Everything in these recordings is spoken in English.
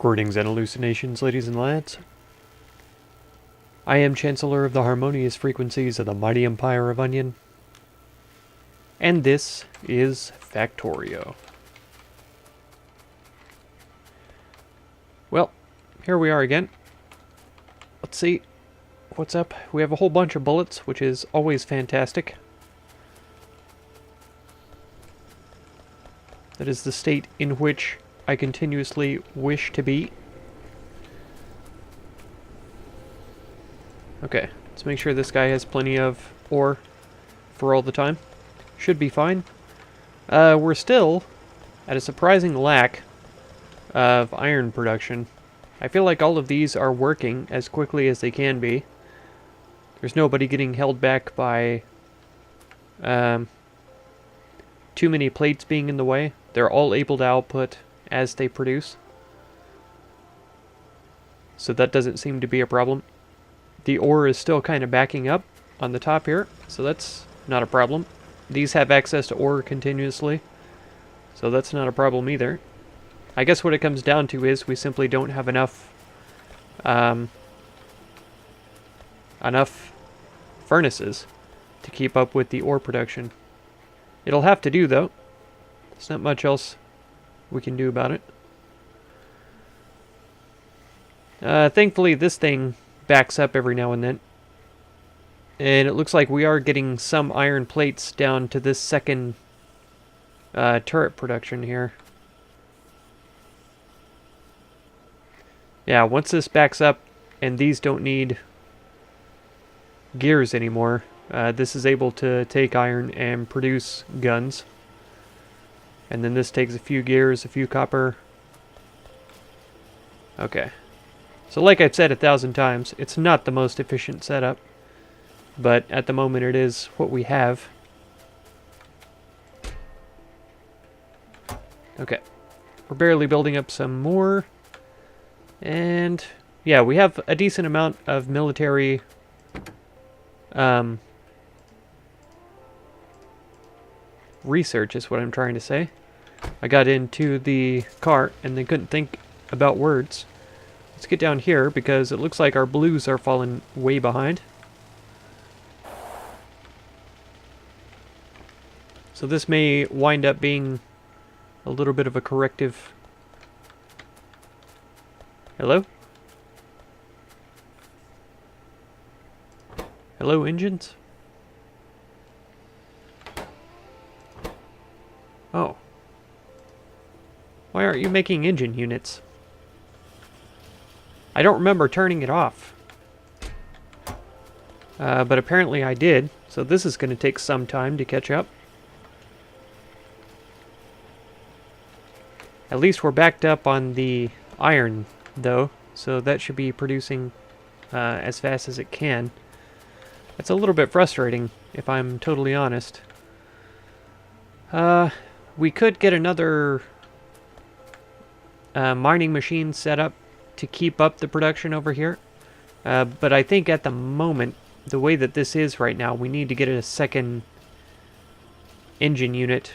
Greetings and hallucinations, ladies and lads. I am Chancellor of the harmonious frequencies of the mighty empire of Onion, and this is Factorio. Well, here we are again. Let's see what's up. We have a whole bunch of bullets, which is always fantastic. That is the state in which I continuously wish to be. Okay, let's make sure this guy has plenty of ore for all the time. Should be fine. We're still at a surprising lack of iron production. I feel like all of these are working as quickly as they can be. There's nobody getting held back by too many plates being in the way. They're all able to output as they produce. So that doesn't seem to be a problem. The ore is still kind of backing up on the top here, so that's not a problem. These have access to ore continuously, so that's not a problem either. I guess what it comes down to is we simply don't have enough furnaces to keep up with the ore production. It'll have to do, though. There's not much else we can do about it. Thankfully, this thing backs up every now and then. And it looks like we are getting some iron plates down to this second turret production here. Yeah, once this backs up and these don't need gears anymore, this is able to take iron and produce guns. And then this takes a few gears, a few copper. Okay. So like I've said 1,000 times, it's not the most efficient setup. But at the moment it is what we have. Okay. We're barely building up some more. And yeah, we have a decent amount of military research is what I'm trying to say. I got into the car and then couldn't think about words. Let's get down here because it looks like our blues are falling way behind. So this may wind up being a little bit of a corrective. Hello? Hello, engines? Oh. Why aren't you making engine units? I don't remember turning it off. But apparently I did, so this is going to take some time to catch up. At least we're backed up on the iron, though, so that should be producing as fast as it can. It's a little bit frustrating, if I'm totally honest. We could get another mining machine set up to keep up the production over here. But I think at the moment, the way that this is right now, we need to get a second engine unit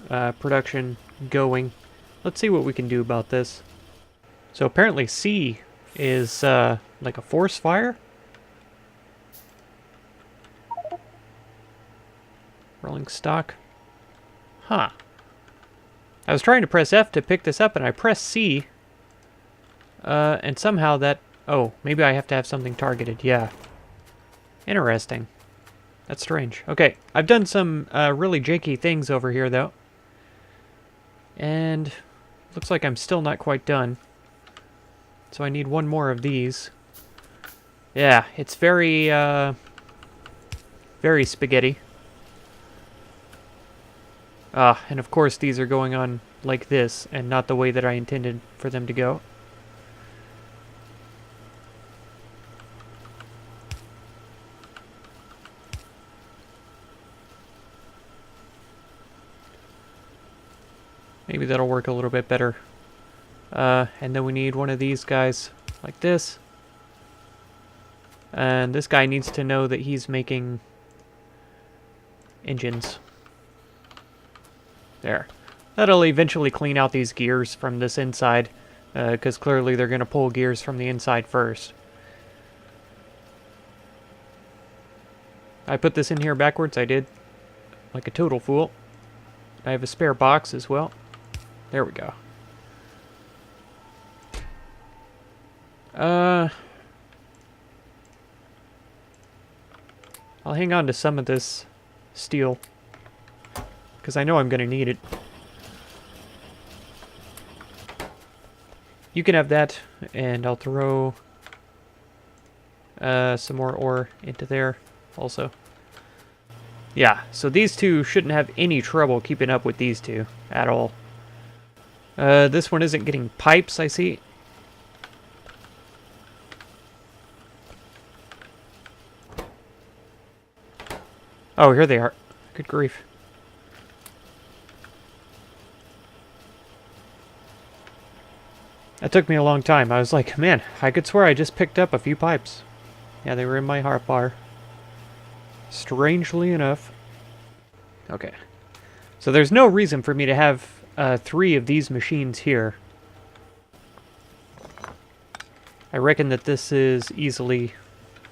production going. Let's see what we can do about this. So apparently C is like a force fire. Rolling stock. Huh. I was trying to press F to pick this up and I pressed C. And somehow that... Oh, maybe I have to have something targeted. Yeah. Interesting. That's strange. Okay, I've done some really janky things over here, though. And looks like I'm still not quite done. So I need one more of these. Yeah, it's very, very spaghetti. And of course these are going on like this, and not the way that I intended for them to go. Maybe that'll work a little bit better. And then we need one of these guys like this. And this guy needs to know that he's making engines. There. That'll eventually clean out these gears from this inside. because clearly they're going to pull gears from the inside first. I put this in here backwards, I did. Like a total fool. I have a spare box as well. There we go. I'll hang on to some of this steel, because I know I'm going to need it. You can have that, and I'll throw some more ore into there also. Yeah, so these two shouldn't have any trouble keeping up with these two at all. This one isn't getting pipes, I see. Oh, here they are. Good grief. That took me a long time. I was like, man, I could swear I just picked up a few pipes. Yeah, they were in my hotbar. Strangely enough. Okay. So there's no reason for me to have 3 of these machines here. I reckon that this is easily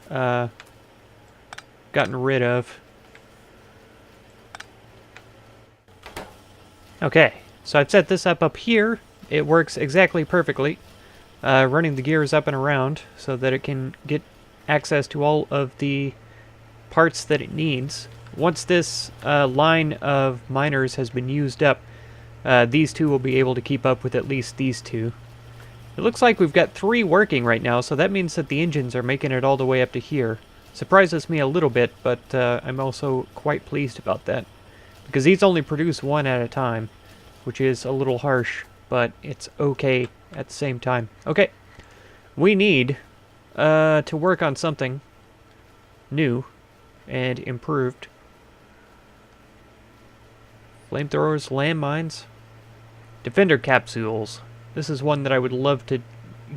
gotten rid of. Okay, so I've set this up here. It works exactly perfectly, running the gears up and around so that it can get access to all of the parts that it needs. Once this line of miners has been used up, these two will be able to keep up with at least these two. It looks like we've got 3 working right now, so that means that the engines are making it all the way up to here. Surprises me a little bit, but I'm also quite pleased about that. Because these only produce 1 at a time, which is a little harsh, but it's okay at the same time. Okay, we need to work on something new and improved. Flamethrowers, landmines, defender capsules. This is one that I would love to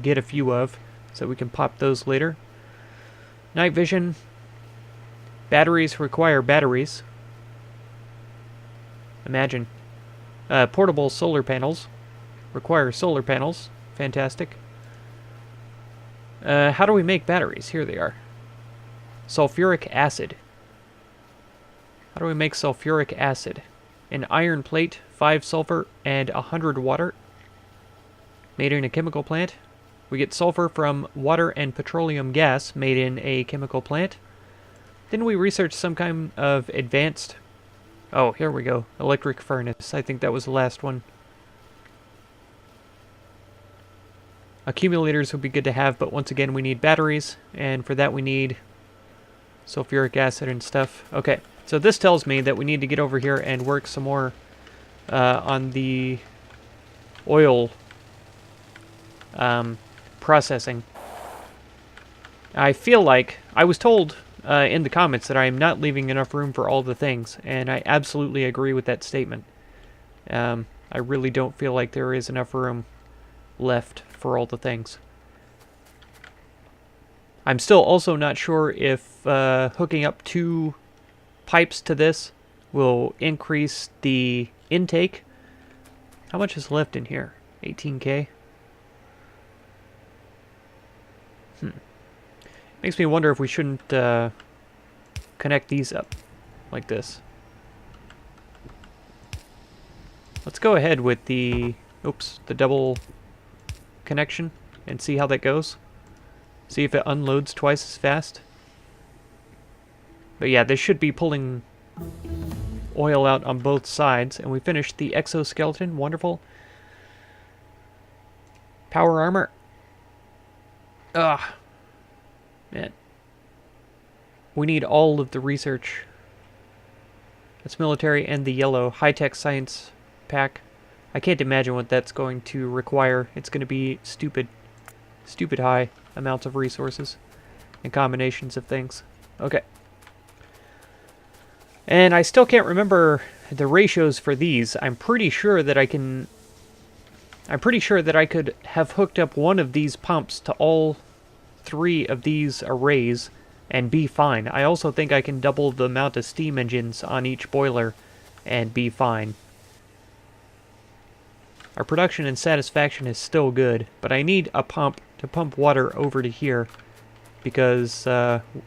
get a few of, so we can pop those later. Night vision. Batteries require batteries. Imagine. Portable solar panels. Require solar panels. Fantastic. How do we make batteries? Here they are. Sulfuric acid. How do we make sulfuric acid? An iron plate, 5 sulfur, and 100 water. Made in a chemical plant. We get sulfur from water and petroleum gas made in a chemical plant. Didn't we research some kind of advanced... Oh, here we go. Electric furnace. I think that was the last one. Accumulators would be good to have, but once again we need batteries, and for that we need sulfuric acid and stuff. Okay, so this tells me that we need to get over here and work some more on the oil processing. I feel like I was told in the comments that I am not leaving enough room for all the things, and I absolutely agree with that statement. I really don't feel like there is enough room left for all the things. I'm still also not sure if hooking up 2 pipes to this will increase the intake. How much is left in here? 18K? Makes me wonder if we shouldn't connect these up like this. Let's go ahead with the double connection and see how that goes. See if it unloads twice as fast. But yeah, this should be pulling oil out on both sides. And we finished the exoskeleton. Wonderful. Power armor. Ugh. Man. We need all of the research. That's military and the yellow high-tech science pack. I can't imagine what that's going to require. It's going to be stupid high amounts of resources and combinations of things. Okay. And I still can't remember the ratios for these. I'm pretty sure that I could have hooked up one of these pumps to all 3 of these arrays and be fine. I also think I can double the amount of steam engines on each boiler and be fine. Our production and satisfaction is still good, but I need a pump to pump water over to here because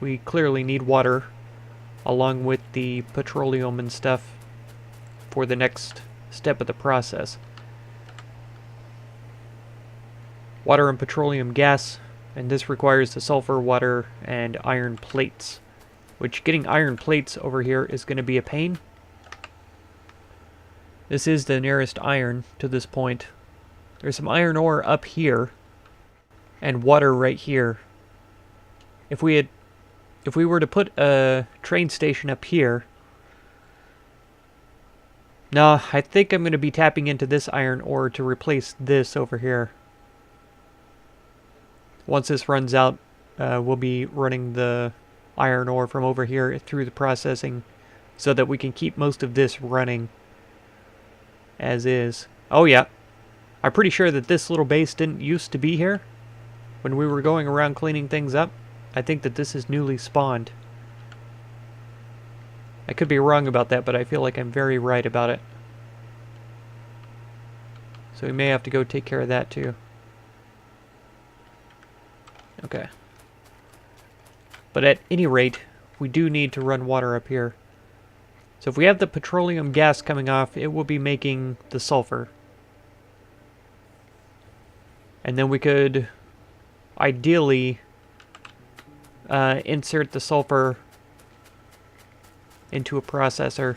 we clearly need water along with the petroleum and stuff for the next step of the process. Water and petroleum gas, and this requires the sulfur, water, and iron plates, which getting iron plates over here is going to be a pain. This is the nearest iron to this point. There's some iron ore up here and water right here. If we were to put a train station up here, no, I think I'm going to be tapping into this iron ore to replace this over here. Once this runs out, we'll be running the iron ore from over here through the processing so that we can keep most of this running as is. Oh yeah, I'm pretty sure that this little base didn't used to be here when we were going around cleaning things up. I think that this is newly spawned. I could be wrong about that, but I feel like I'm very right about it. So we may have to go take care of that too. Okay. But at any rate, we do need to run water up here. So if we have the petroleum gas coming off, it will be making the sulfur. And then we could ideally insert the sulfur into a processor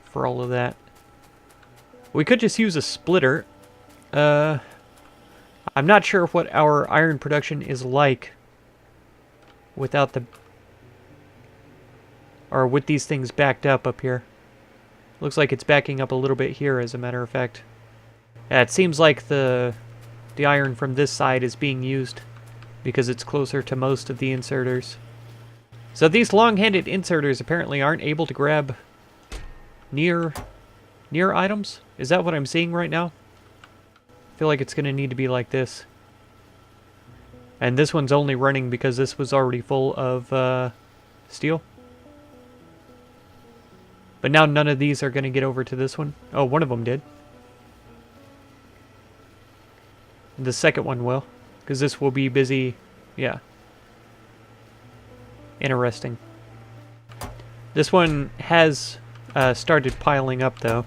for all of that. We could just use a splitter. I'm not sure what our iron production is like without the... or with these things backed up here. Looks like it's backing up a little bit here, as a matter of fact. Yeah, it seems like the iron from this side is being used because it's closer to most of the inserters. So these long-handed inserters apparently aren't able to grab near items? Is that what I'm seeing right now? I feel like it's going to need to be like this. And this one's only running because this was already full of steel. But now none of these are going to get over to this one. Oh, one of them did. The second one will, because this will be busy. Yeah. Interesting. This one has started piling up, though.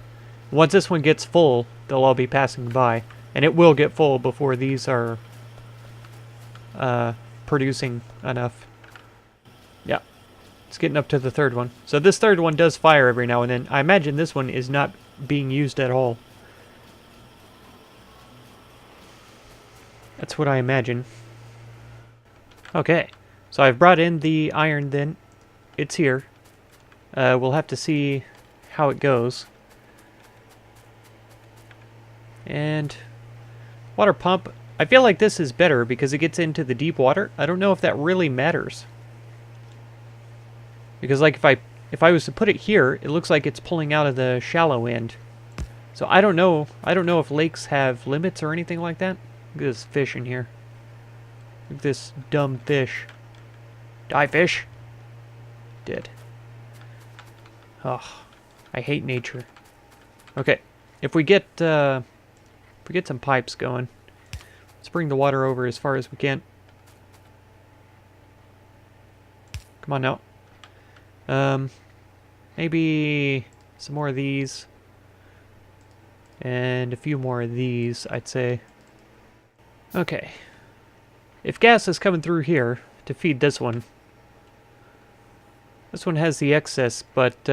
Once this one gets full, they'll all be passing by. And it will get full before these are producing enough. Yeah. It's getting up to the third one. So this third one does fire every now and then. I imagine this one is not being used at all. That's what I imagine. Okay. So I've brought in the iron then. It's here. We'll have to see how it goes. And water pump. I feel like this is better because it gets into the deep water. I don't know if that really matters. Because like if I was to put it here, it looks like it's pulling out of the shallow end. So I don't know. I don't know if lakes have limits or anything like that. Look at this fish in here. Look at this dumb fish. Die, fish. Dead. Oh, I hate nature. Okay, if we get some pipes going, let's bring the water over as far as we can. Come on now. Maybe some more of these. And a few more of these, I'd say. Okay. If gas is coming through here to feed this one has the excess, but, what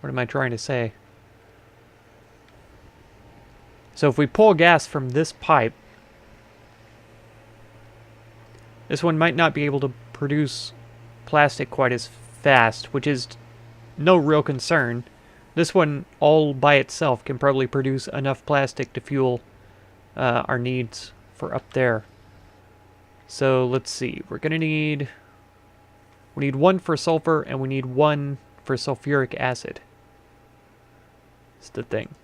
am I trying to say? So if we pull gas from this pipe, this one might not be able to produce plastic quite as fast, which is no real concern. This one, all by itself, can probably produce enough plastic to fuel our needs for up there. So let's see. We're gonna need... we need one for sulfur, and we need one for sulfuric acid. That's the thing.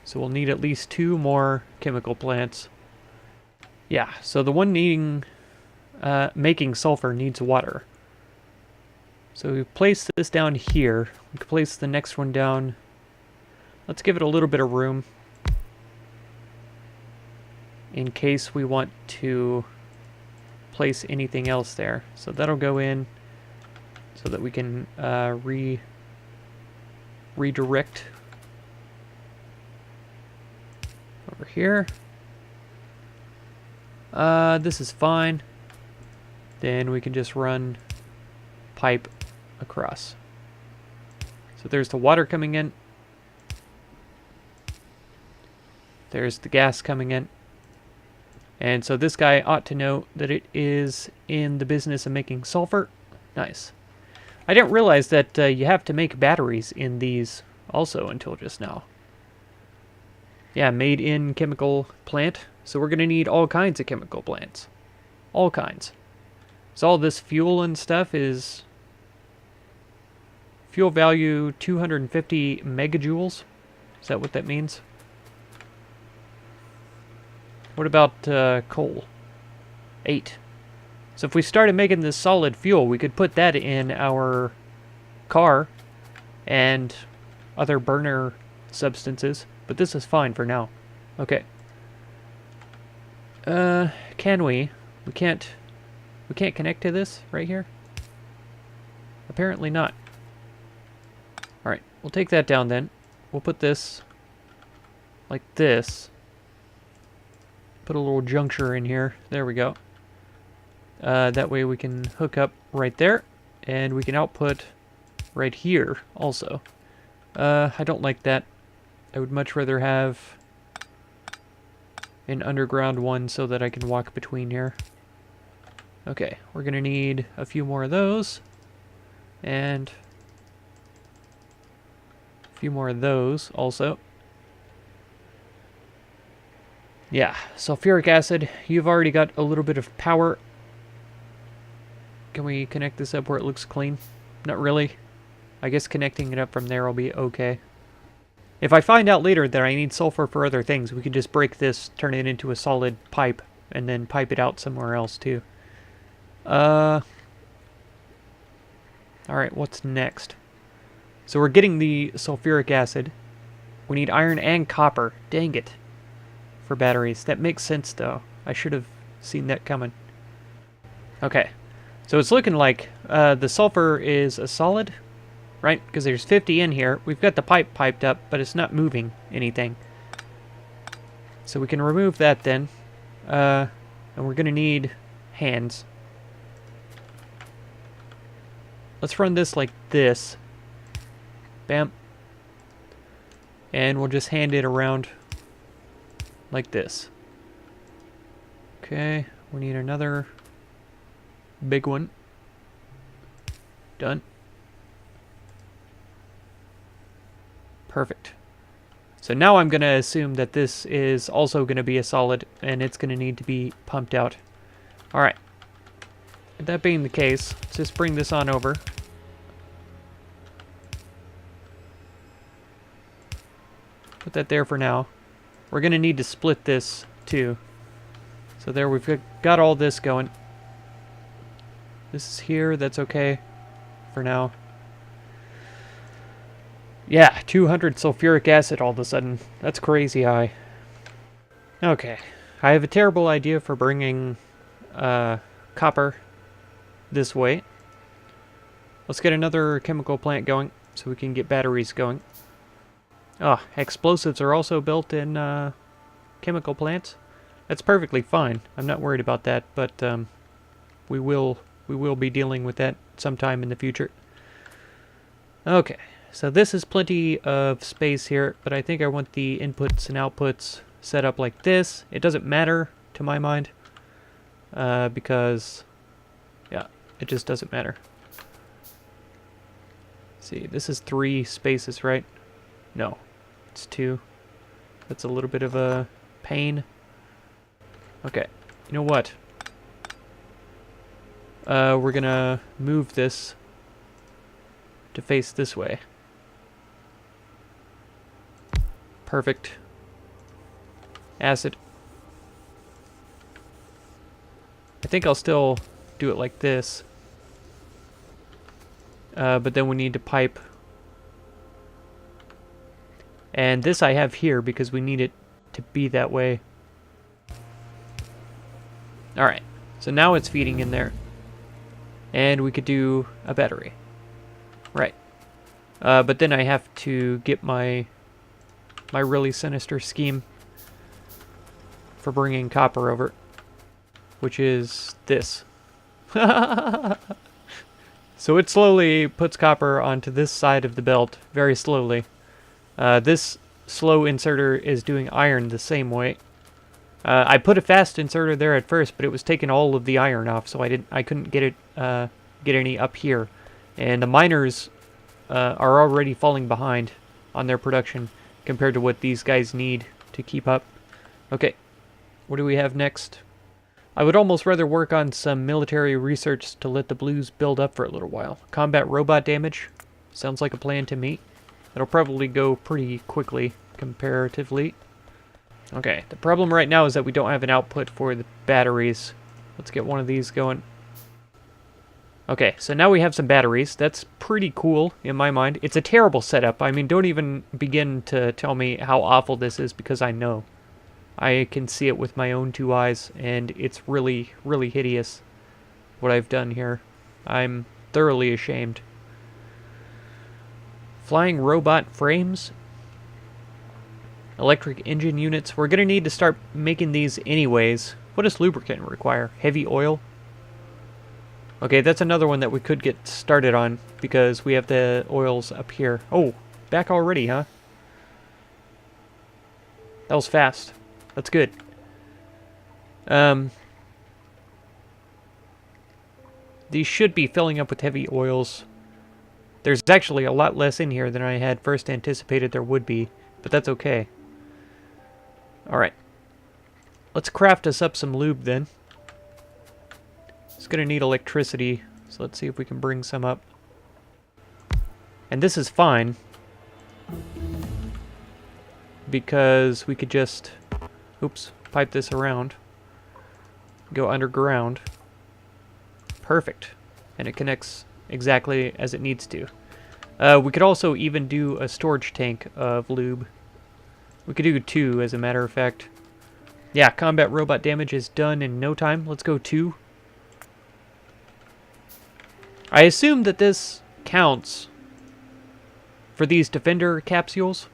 So we'll need at least 2 more chemical plants. Yeah, so the one needing... making sulfur needs water. So we place this down here. We can place the next one down. Let's give it a little bit of room in case we want to place anything else there. So that'll go in so that we can redirect over here. This is fine. Then we can just run pipe across. So there's the water coming in. There's the gas coming in. And so this guy ought to know that it is in the business of making sulfur. Nice. I didn't realize that you have to make batteries in these also until just now. Yeah, made in chemical plant. So we're going to need all kinds of chemical plants. All kinds. So all this fuel and stuff is fuel value 250 megajoules. Is that what that means? What about coal? 8. So if we started making this solid fuel, we could put that in our car and other burner substances. But this is fine for now. Okay. Can we? We can't connect to this right here? Apparently not. Alright, we'll take that down then. We'll put this like this. Put a little juncture in here. There we go. That way we can hook up right there. And we can output right here also. I don't like that. I would much rather have an underground one so that I can walk between here. Okay, we're going to need a few more of those. And a few more of those also. Yeah, sulfuric acid. You've already got a little bit of power. Can we connect this up where it looks clean? Not really. I guess connecting it up from there will be okay. If I find out later that I need sulfur for other things, we can just break this, turn it into a solid pipe, and then pipe it out somewhere else too. Alright, what's next? So we're getting the sulfuric acid. We need iron and copper. Dang it. For batteries. That makes sense though. I should have seen that coming. Okay. So it's looking like the sulfur is a solid, right? Because there's 50 in here. We've got the pipe piped up, but it's not moving anything. So we can remove that then. And we're going to need hands. Let's run this like this. Bam. And we'll just hand it around like this. Okay, we need another big one. Done. Perfect. So now I'm going to assume that this is also going to be a solid, and it's going to need to be pumped out. Alright. That being the case, let's just bring this on over. Put that there for now. We're going to need to split this too. So there we've got all this going. This is here, that's okay for now. Yeah, 200 sulfuric acid all of a sudden. That's crazy high. Okay, I have a terrible idea for bringing copper this way. Let's get another chemical plant going so we can get batteries going. Oh, explosives are also built in chemical plants. That's perfectly fine. I'm not worried about that, but we will be dealing with that sometime in the future. Okay, so this is plenty of space here, but I think I want the inputs and outputs set up like this. It doesn't matter to my mind because, yeah, it just doesn't matter. Let's see, this is 3 spaces, right? No. It's 2. That's a little bit of a pain. Okay, you know what? We're gonna move this to face this way. Perfect. Acid. I think I'll still do it like this. but then we need to pipe. And this I have here because we need it to be that way. Alright, so now it's feeding in there. And we could do a battery. Right. But then I have to get my really sinister scheme for bringing copper over, which is this. So it slowly puts copper onto this side of the belt, very slowly. This slow inserter is doing iron the same way. I put a fast inserter there at first, but it was taking all of the iron off, so I couldn't get it get any up here. And the miners are already falling behind on their production compared to what these guys need to keep up. Okay, what do we have next? I would almost rather work on some military research to let the blues build up for a little while. Combat robot damage sounds like a plan to me. It'll probably go pretty quickly, comparatively. Okay, the problem right now is that we don't have an output for the batteries. Let's get one of these going. Okay, so now we have some batteries. That's pretty cool in my mind. It's a terrible setup. I mean, don't even begin to tell me how awful this is because I know. I can see it with my own two eyes, and it's really, really hideous what I've done here. I'm thoroughly ashamed. Flying robot frames? Electric engine units. We're going to need to start making these anyways. What does lubricant require? Heavy oil? Okay, that's another one that we could get started on because we have the oils up here. Oh, back already, huh? That was fast. That's good. These should be filling up with heavy oils. There's actually a lot less in here than I had first anticipated there would be, but that's okay. Alright. Let's craft us up some lube then. It's going to need electricity, so let's see if we can bring some up. And this is fine, because we could just, oops, pipe this around, go underground. Perfect. And it connects exactly as it needs to. We could also even do a storage tank of lube. We could do 2, as a matter of fact. Yeah, combat robot damage is done in no time. Let's go 2. I assume that this counts for these defender capsules.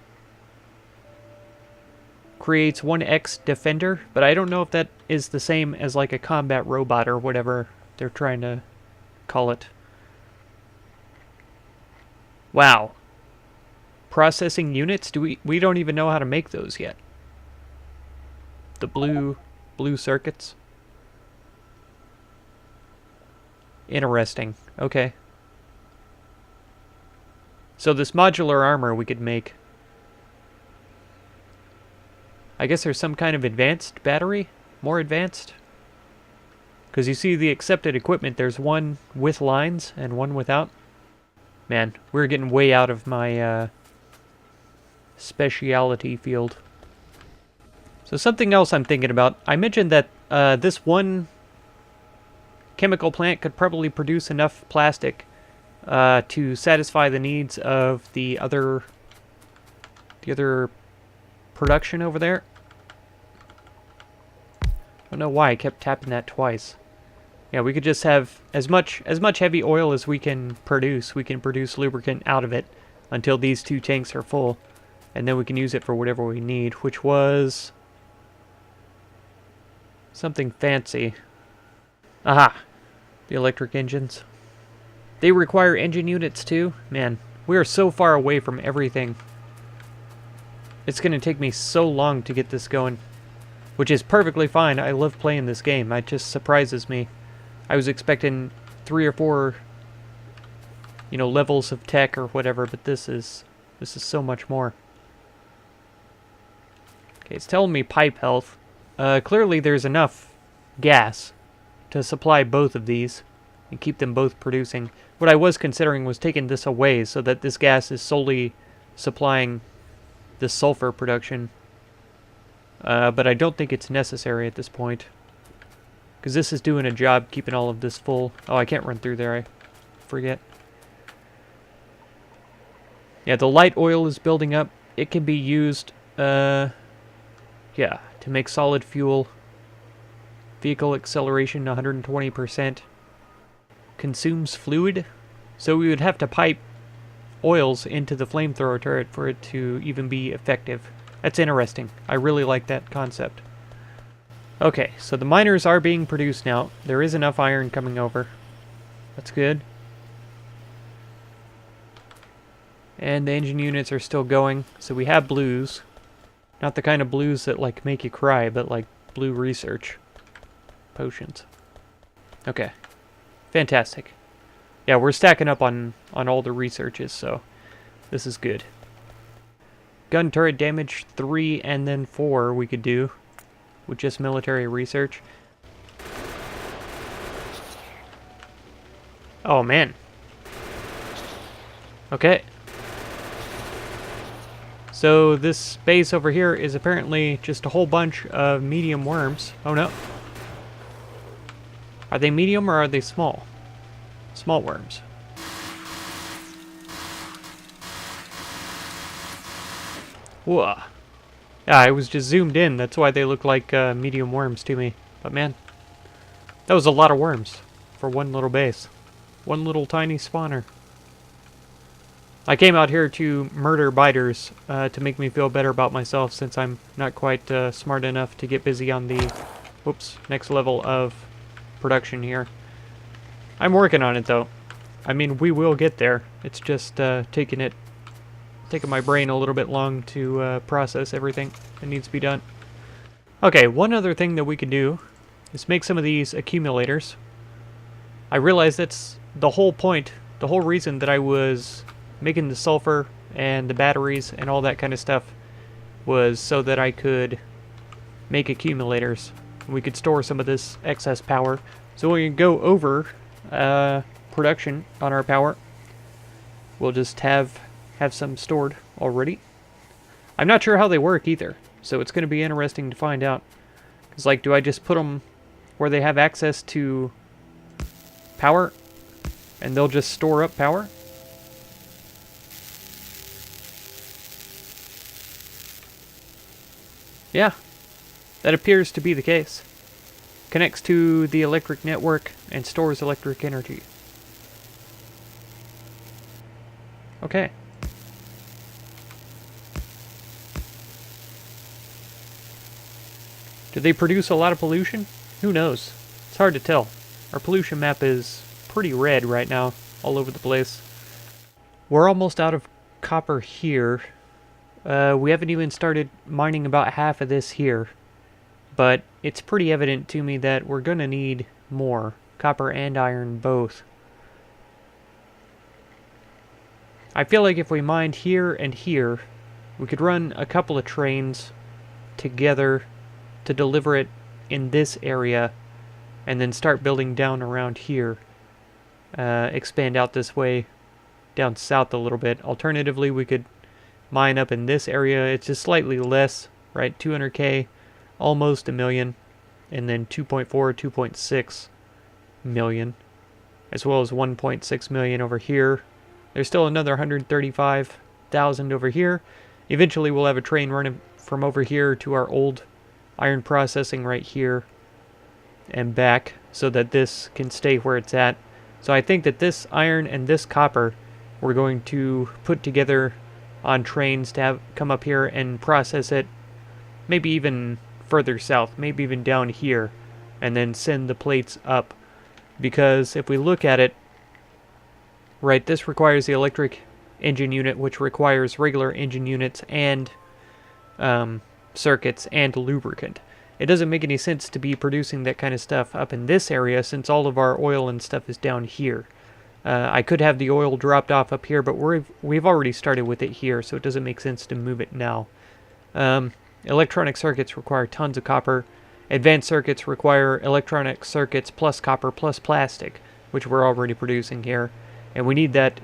Creates 1x defender, but I don't know if that is the same as like a combat robot or whatever they're trying to call it. Wow. Processing units? We don't even know how to make those yet. The blue circuits. Interesting. Okay. So this modular armor we could make. I guess there's some kind of advanced battery? More advanced? Because you see the accepted equipment, there's one with lines and one without. Man, we're getting way out of my speciality field. So something else I'm thinking about. I mentioned that this one chemical plant could probably produce enough plastic to satisfy the needs of the other production over there. I don't know why I kept tapping that twice. Yeah, we could just have as much heavy oil as we can produce. We can produce lubricant out of it until these 2 tanks are full, and then we can use it for whatever we need, which was something fancy. Aha! The electric engines. They require engine units too? Man, we are so far away from everything. It's going to take me so long to get this going. Which is perfectly fine. I love playing this game. It just surprises me. I was expecting 3 or 4, you know, levels of tech or whatever, but this is so much more. Okay, it's telling me pipe health. Clearly there's enough gas to supply both of these and keep them both producing. What I was considering was taking this away so that this gas is solely supplying the sulfur production. But I don't think it's necessary at this point, because this is doing a job keeping all of this full. Oh, I can't run through there, I forget. Yeah, the light oil is building up. It can be used, yeah, to make solid fuel. Vehicle acceleration 120%. Consumes fluid. So we would have to pipe oils into the flamethrower turret for it to even be effective. That's interesting. I really like that concept. Okay, so the miners are being produced now. There is enough iron coming over. That's good. And the engine units are still going. So we have blues. Not the kind of blues that like make you cry, but like blue research potions. Okay. Fantastic. Yeah, we're stacking up on all the researches, so this is good. Gun turret damage 3 and then 4 we could do with just military research. Oh, man. Okay. So this base over here is apparently just a whole bunch of medium worms. Oh, no. Are they medium or are they small? Small worms. Whoa. Yeah, I was just zoomed in. That's why they look like medium worms to me. But man, that was a lot of worms for one little base. One little tiny spawner. I came out here to murder biters to make me feel better about myself since I'm not quite smart enough to get busy on the next level of production here. I'm working on it though. I mean, we will get there. It's just taking my brain a little bit long to process everything that needs to be done. Okay, one other thing that we could do is make some of these accumulators. I realize that's the whole point, the whole reason that I was making the sulfur and the batteries and all that kind of stuff was so that I could make accumulators. We could store some of this excess power. So when we go over production on our power, we'll just have some stored already. I'm not sure how they work either, so it's going to be interesting to find out. Because, like, do I just put them where they have access to power, and they'll just store up power? Yeah, that appears to be the case. Connects to the electric network and stores electric energy. Okay. Do they produce a lot of pollution? Who knows? It's hard to tell. Our pollution map is pretty red right now, all over the place. We're almost out of copper here. We haven't even started mining about half of this here. But it's pretty evident to me that we're going to need more. Copper and iron both. I feel like if we mined here and here, we could run a couple of trains together to deliver it in this area, and then start building down around here. Expand out this way, down south a little bit. Alternatively, we could mine up in this area. It's just slightly less, right? 200k, almost a million, and then 2.4, 2.6 million, as well as 1.6 million over here. There's still another 135,000 over here. Eventually, we'll have a train running from over here to our old iron processing right here and back, so that this can stay where it's at. So I think that this iron and this copper we're going to put together on trains to have come up here and process it, maybe even further south, maybe even down here, and then send the plates up. Because if we look at it, right, this requires the electric engine unit, which requires regular engine units and circuits and lubricant. It doesn't make any sense to be producing that kind of stuff up in this area since all of our oil and stuff is down here. I could have the oil dropped off up here, but we've already started with it here, so it doesn't make sense to move it now. Electronic circuits require tons of copper. Advanced circuits require electronic circuits plus copper plus plastic, which we're already producing here. And we need that.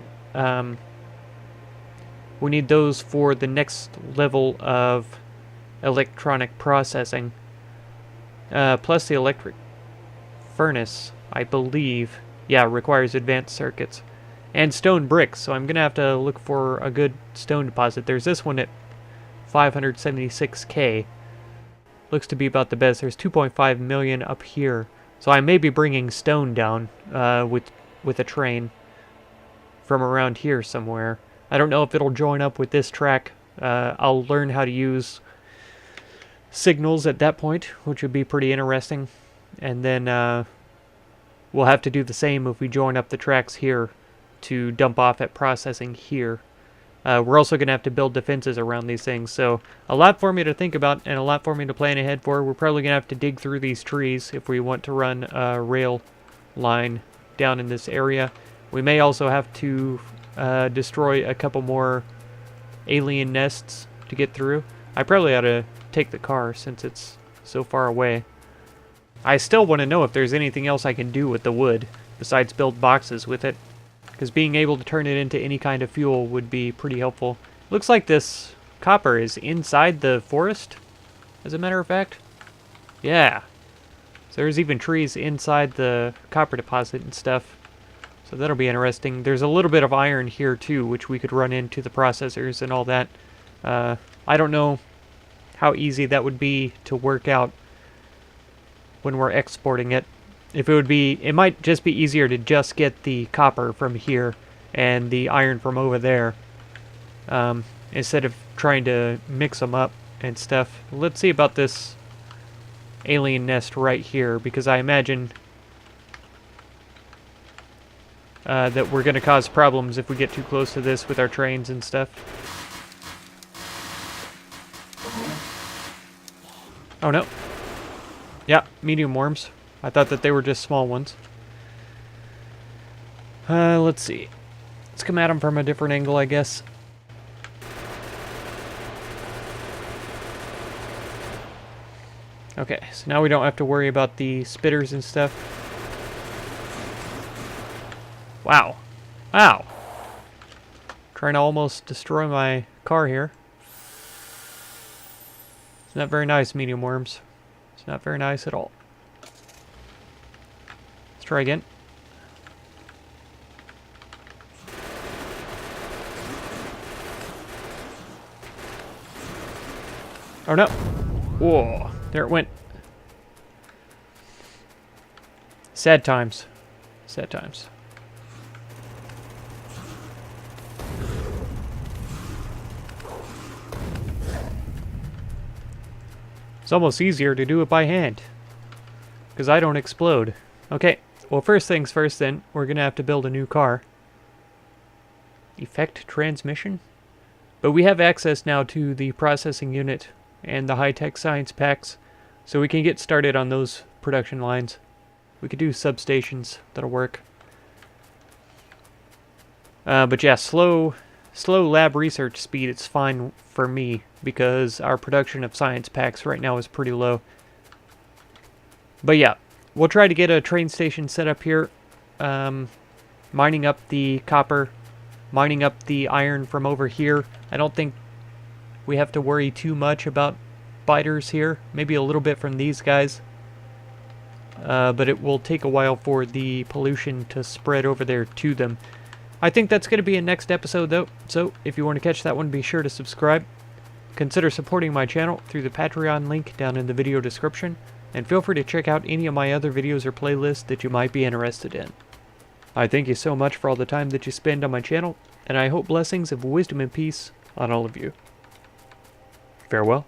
We need those for the next level of electronic processing. Plus the electric furnace, I believe, yeah, requires advanced circuits. And stone bricks, so I'm going to have to look for a good stone deposit. There's this one at 576k. Looks to be about the best. There's 2.5 million up here. So I may be bringing stone down with a train from around here somewhere. I don't know if it'll join up with this track. I'll learn how to use signals at that point, which would be pretty interesting. And then we'll have to do the same if we join up the tracks here to dump off at processing here. We're also going to have to build defenses around these things, so a lot for me to think about and a lot for me to plan ahead for. We're probably going to have to dig through these trees if we want to run a rail line down in this area. We may also have to destroy a couple more alien nests to get through. I probably ought to take the car since it's so far away. I still want to know if there's anything else I can do with the wood besides build boxes with it, because being able to turn it into any kind of fuel would be pretty helpful. Looks like this copper is inside the forest, as a matter of fact. Yeah. So there's even trees inside the copper deposit and stuff. So that'll be interesting. There's a little bit of iron here too, which we could run into the processors and all that. I don't know how easy that would be to work out when we're exporting it. If it would be, it might just be easier to just get the copper from here and the iron from over there, instead of trying to mix them up and stuff. Let's see about this alien nest right here, because I imagine that we're going to cause problems if we get too close to this with our trains and stuff. Oh no. Yeah, medium worms. I thought that they were just small ones. Let's see. Let's come at them from a different angle, I guess. Okay, so now we don't have to worry about the spitters and stuff. Wow. Wow. Trying to almost destroy my car here. It's not very nice, medium worms. It's not very nice at all. Let's try again. Oh no! Whoa, there it went. Sad times. Sad times. It's almost easier to do it by hand, because I don't explode. Okay, well, first things first then, we're going to have to build a new car. Effect transmission? But we have access now to the processing unit and the high-tech science packs, so we can get started on those production lines. We could do substations, that'll work. But yeah, slow lab research speed, it's fine for me, because our production of science packs right now is pretty low. But yeah, we'll try to get a train station set up here, mining up the copper, mining up the iron from over here. I don't think we have to worry too much about biters here, maybe a little bit from these guys. But it will take a while for the pollution to spread over there to them. I think that's going to be a next episode though, so if you want to catch that one, be sure to subscribe. Consider supporting my channel through the Patreon link down in the video description, and feel free to check out any of my other videos or playlists that you might be interested in. I thank you so much for all the time that you spend on my channel, and I hope blessings of wisdom and peace on all of you. Farewell.